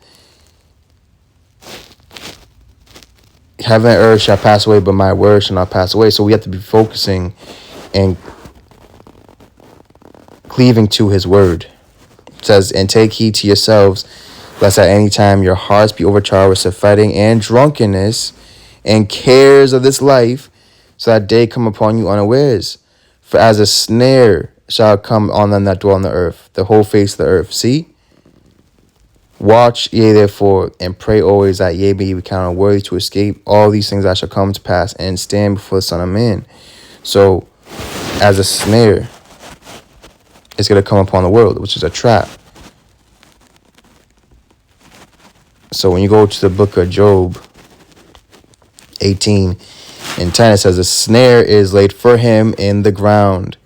S11: Heaven and earth shall pass away, but my word shall not pass away. So we have to be focusing and cleaving to his word. It says, and take heed to yourselves, lest at any time your hearts be overcharged with fighting and drunkenness and cares of this life, so that day come upon you unawares. For as a snare shall come on them that dwell on the earth, the whole face of the earth. See? Watch ye therefore, and pray always that ye may be counted worthy to escape all these things that shall come to pass, and stand before the Son of Man. So, as a snare, it's going to come upon the world, which is a trap. So when you go to the book of Job 18 and 10, it says, a snare is laid for him in the ground,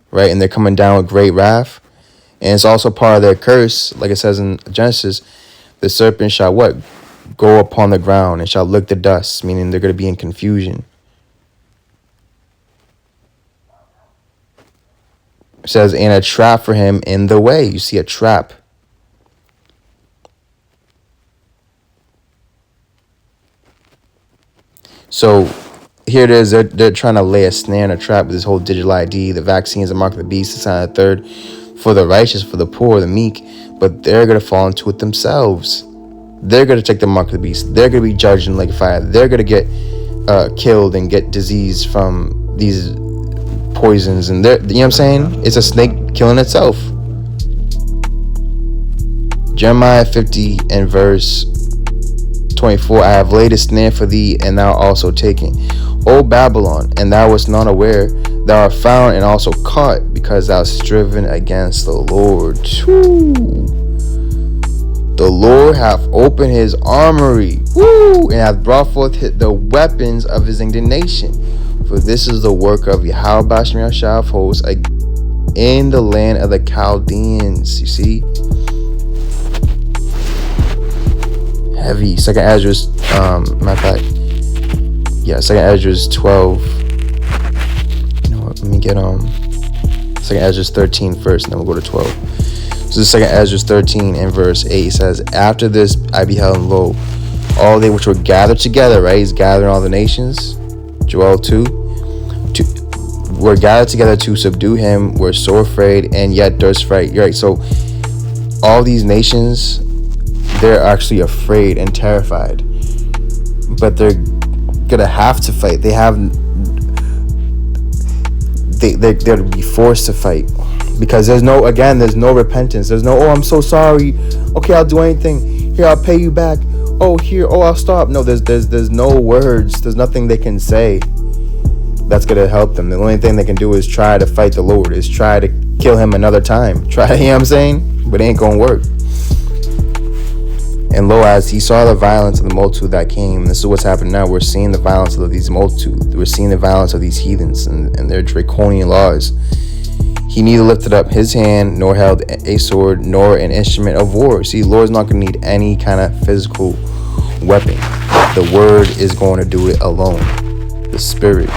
S11: right? And they're coming down with great wrath. And it's also part of their curse, like it says in Genesis, the serpent shall what? Go upon the ground and shall lick the dust, meaning they're going to be in confusion. It says, and a trap for him in the way. You see a trap. So here it is. They're trying to lay a snare and a trap with this whole digital ID, the vaccines, the mark of the beast, the sign of the third, for the righteous, for the poor, the meek. But they're going to fall into it themselves. They're going to take the mark of the beast. They're going to be judged in like fire. They're going to get killed and get disease from these poisons. And you know what I'm saying? It's a snake killing itself. Jeremiah 50 and verse 24, I have laid a snare for thee, and thou also taken. O Babylon, and thou wast not aware, thou art found and also caught, because thou hast striven against the Lord. Woo. The Lord hath opened his armory, woo, and hath brought forth the weapons of his indignation. For this is the work of Yahweh Bashmir Shah of hosts in the land of the Chaldeans. You see? Heavy. Second Ezra's, matter of fact, yeah, Second Ezra's 12. You know what? Let me get Second Ezra's 13 first, and then we'll go to 12. So the Second Ezra's 13 and verse 8 says, after this I beheld, and lo, all they which were gathered together, right? He's gathering all the nations. Joel 2. Were gathered together to subdue him, were so afraid, and yet durst fight. Right. So all these nations, they're actually afraid and terrified, but they're gonna have to fight. They're to be forced to fight, because there's no repentance. There's no, oh, I'm so sorry, okay, I'll do anything, here, I'll pay you back, oh, here, oh, I'll stop. No, there's no words. There's nothing they can say that's gonna help them. The only thing they can do is try to fight the Lord, is try to kill him another time, you know what I'm saying? But it ain't gonna work. And lo, as he saw the violence of the multitude that came, this is what's happening now. We're seeing the violence of these multitudes. We're seeing the violence of these heathens and their draconian laws. He neither lifted up his hand, nor held a sword, nor an instrument of war. See, the Lord's not going to need any kind of physical weapon. The word is going to do it alone. The spirit.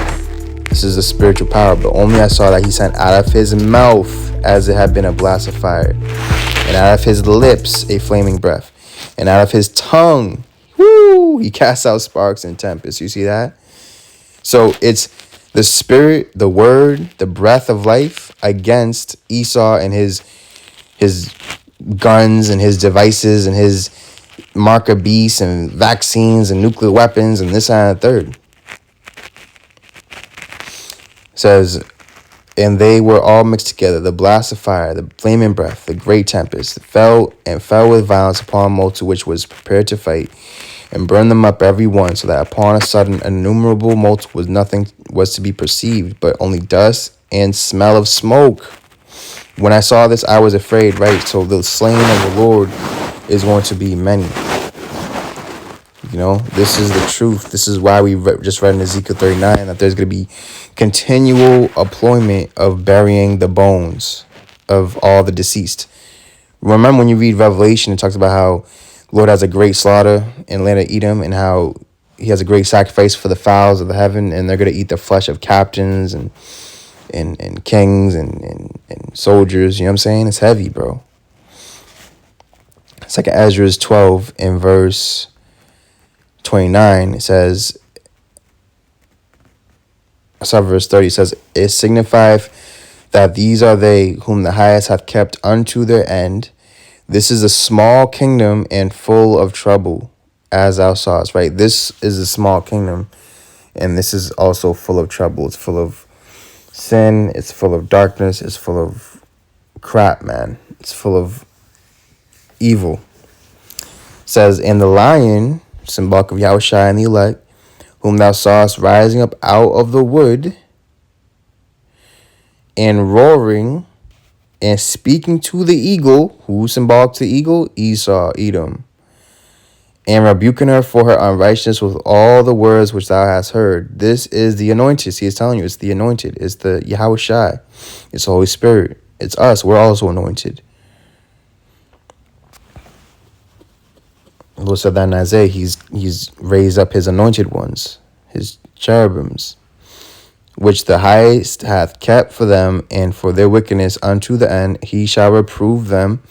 S11: This is the spiritual power. But only I saw that he sent out of his mouth as it had been a blast of fire, and out of his lips a flaming breath. And out of his tongue, whoo, he casts out sparks and tempests. You see that? So it's the spirit, the word, the breath of life against Esau and his guns and his devices and his marker beasts and vaccines and nuclear weapons and this and the third. It says, and they were all mixed together, the blast of fire, the flaming breath, the great tempest, fell with violence upon a multitude which was prepared to fight, and burned them up every one, so that upon a sudden innumerable multitude was nothing was to be perceived, but only dust and smell of smoke. When I saw this, I was afraid, right? So the slain of the Lord is going to be many. You know, this is the truth. This is why we just read in Ezekiel 39 that there's going to be continual employment of burying the bones of all the deceased. Remember when you read Revelation, it talks about how the Lord has a great slaughter in the land of Edom, and how he has a great sacrifice for the fowls of the heaven, and they're going to eat the flesh of captains and kings and soldiers. You know what I'm saying? It's heavy, bro. It's like Ezra's 12 in verse 29. It says, I saw verse 30. It says, it signifieth that these are they whom the highest hath kept unto their end. This is a small kingdom and full of trouble, as thou sawest, right? This is a small kingdom, and this is also full of trouble. It's full of sin. It's full of darkness. It's full of crap, man. It's full of evil. It says, and the lion, symbolic of Yahushua and the elect, whom thou sawest rising up out of the wood, and roaring, and speaking to the eagle, who symbolic to the eagle? Esau, Edom, and rebuking her for her unrighteousness with all the words which thou hast heard. This is the anointed. See, it's telling you, it's the anointed. It's the Yahushua. It's the Holy Spirit. It's us. We're also anointed. The Lord said that in Isaiah, he's raised up his anointed ones, his cherubims, which the highest hath kept for them, and for their wickedness unto the end. He shall reprove them,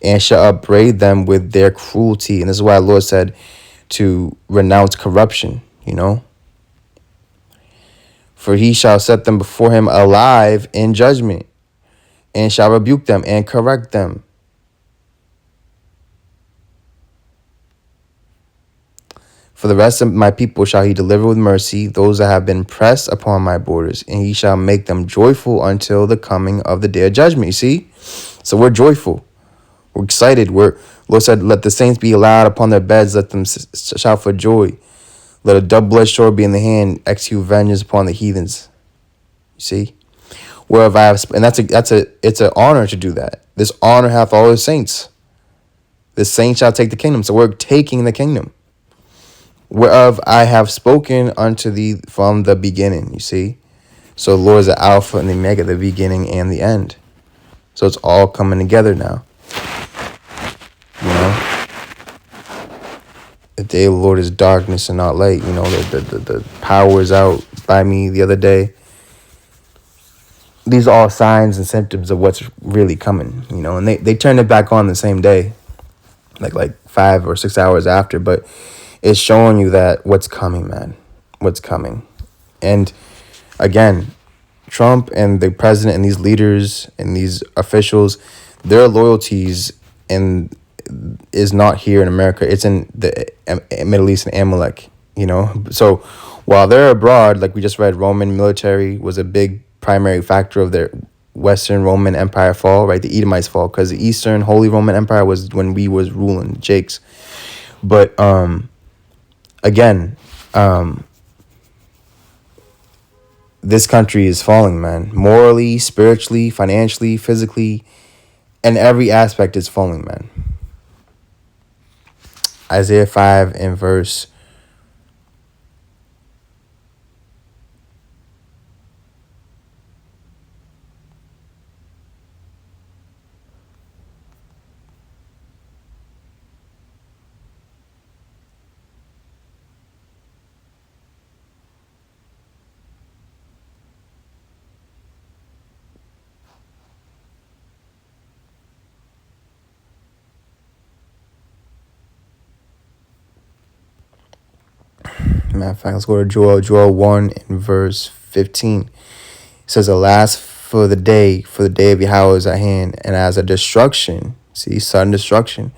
S11: and shall upbraid them with their cruelty. And this is why the Lord said to renounce corruption, you know. For he shall set them before him alive in judgment, and shall rebuke them and correct them. For the rest of my people shall he deliver with mercy, those that have been pressed upon my borders, and he shall make them joyful until the coming of the day of judgment. You see? So we're joyful. We're excited. Lord said, let the saints be loud upon their beds, let them shout for joy. Let a double-edged sword be in the hand, execute vengeance upon the heathens. You see? Whereof I have, and it's an honor to do that. This honor hath all the saints. The saints shall take the kingdom. So we're taking the kingdom. Whereof I have spoken unto thee from the beginning, you see? So the Lord is the Alpha and the Omega, the beginning and the end. So it's all coming together now. You know? The day of the Lord is darkness and not light. You know, the power is out by me the other day. These are all signs and symptoms of what's really coming, you know? And they turned it back on the same day, like 5 or 6 hours after, but it's showing you that what's coming, man. What's coming. And again, Trump and the president and these leaders and these officials, their loyalties is not here in America. It's in the Middle East and Amalek, you know. So while they're abroad, like we just read, Roman military was a big primary factor of their Western Roman Empire fall, right? The Edomites fall, because the Eastern Holy Roman Empire was when we was ruling, Jakes. But again, this country is falling, man. Morally, spiritually, financially, physically, and every aspect is falling, man. Isaiah 5 and verse let's go to Joel 1 and verse 15. It says, alas, for the day of Yahweh is at hand, and as a destruction, see, sudden destruction,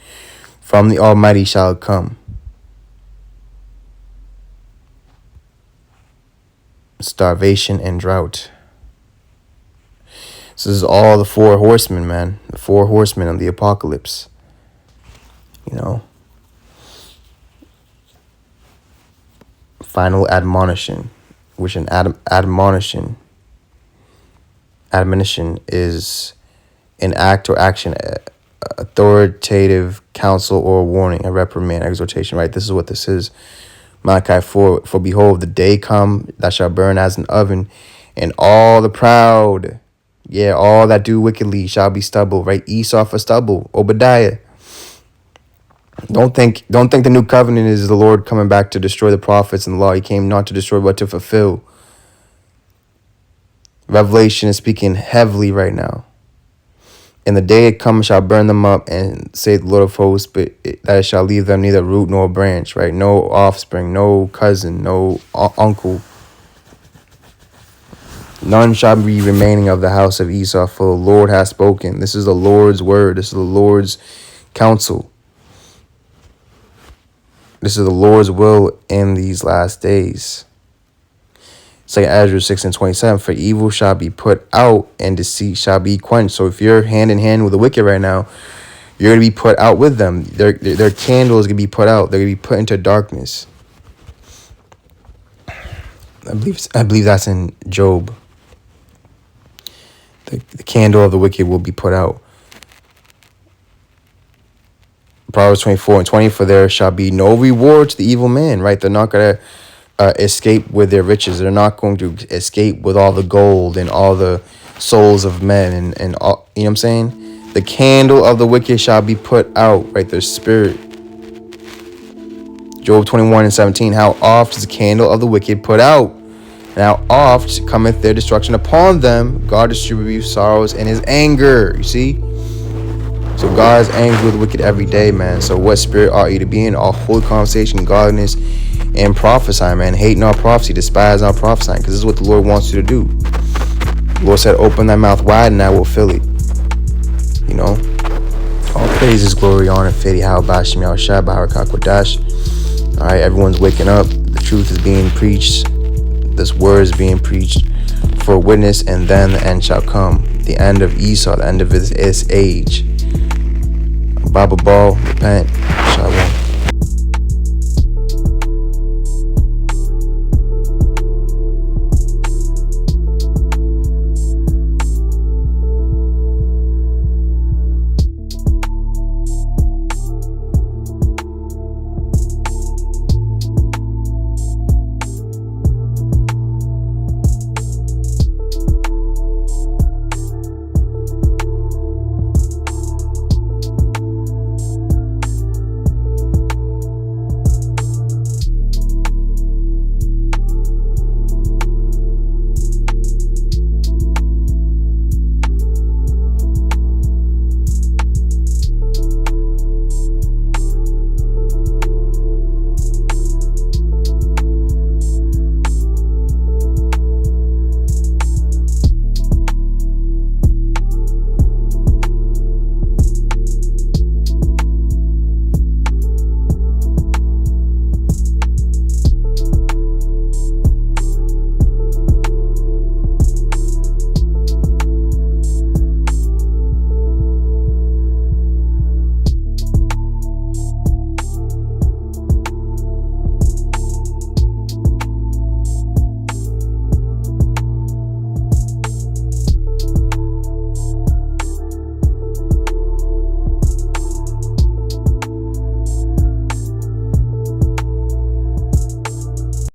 S11: from the Almighty shall it come. Starvation and drought. This is all the 4 horsemen, man. The 4 horsemen of the apocalypse. You know. Final admonition, which an admonition is an act or action, authoritative counsel or warning, a reprimand, exhortation, right? This is what this is. Malachi 4, for behold, the day come that shall burn as an oven, and all the proud, all that do wickedly shall be stubble, right? Esau for stubble, Obadiah. Don't think the new covenant is the Lord coming back to destroy the prophets and the law. He came not to destroy, but to fulfill. Revelation is speaking heavily right now. In the day it comes shall burn them up, and say the Lord of hosts, but that it shall leave them neither root nor branch, right? No offspring, no cousin, no uncle. None shall be remaining of the house of Esau, for the Lord hath spoken. This is the Lord's word. This is the Lord's counsel. This is the Lord's will in these last days. 2 Ezra 6:27, for evil shall be put out and deceit shall be quenched. So if you're hand in hand with the wicked right now, you're going to be put out with them. Their candle is going to be put out. They're going to be put into darkness. I believe that's in Job. The candle of the wicked will be put out. Proverbs 24:20, for there shall be no reward to the evil man, right? They're not going to escape with their riches. They're not going to escape with all the gold and all the souls of men and all, you know what I'm saying? The candle of the wicked shall be put out, right? Their spirit. Job 21:17, how oft is the candle of the wicked put out? And how oft cometh their destruction upon them? God distributes sorrows in his anger. You see? So God is angry with the wicked every day, man. So what spirit ought you to be in? All holy conversation, godliness, and prophesying, man. Hating our prophecy, despising our prophesying, because this is what the Lord wants you to do. The Lord said, open thy mouth wide and I will fill it. You know? All praises, glory, honor, fitty, how bashim yao shai, baharakak wadash. Alright, everyone's waking up. The truth is being preached. This word is being preached for a witness, and then the end shall come. The end of Esau, the end of his age. Baba Ball, repent. Shalom.